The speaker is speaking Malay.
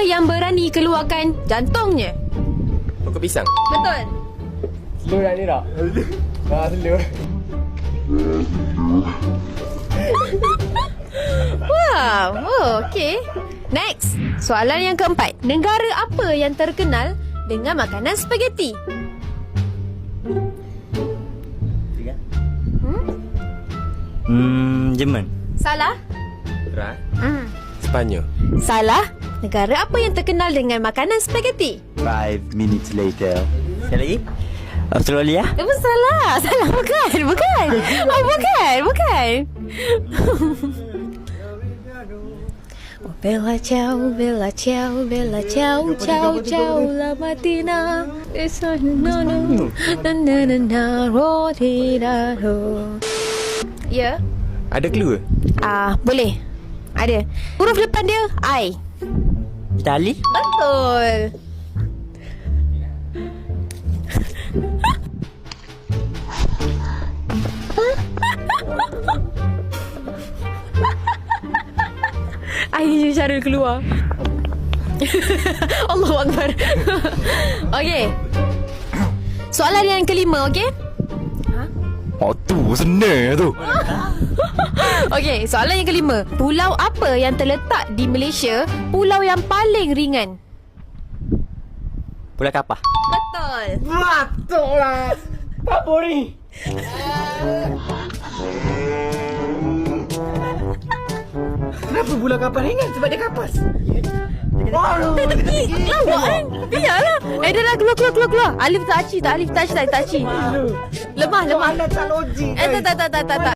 apa yang berani keluarkan jantungnya? Pokok pisang. Betul. Slow dah ni tak? Slow. Wow, okey. Next, soalan yang keempat. Negara apa yang terkenal dengan makanan spaghetti? Jerman. Salah. Ra. Sepanyol. Salah. Negara apa yang terkenal dengan makanan spaghetti? 5 minutes later. Sekali lagi. Australia. Salah. Salah, bukan. Oh, bukan. Bella ciao, la mattina. Ya. Ada clue ke? Boleh. Ada. Huruf depan dia I. Itali. Betul. Ini cara keluar. Allahu Akbar. Okey. Soalan yang kelima, okey? Oh tu senang tu. Okey, soalan yang kelima. Pulau apa yang terletak di Malaysia, pulau yang paling ringan? Pulau Kapar. Betul. Betul lah. Apa ni? Kenapa bola kapal ringan? Sebab dia kapas. Lawak kan? Iyalah. Dah keluar. Alif tak aci. Lemah. Tak logik. Tak.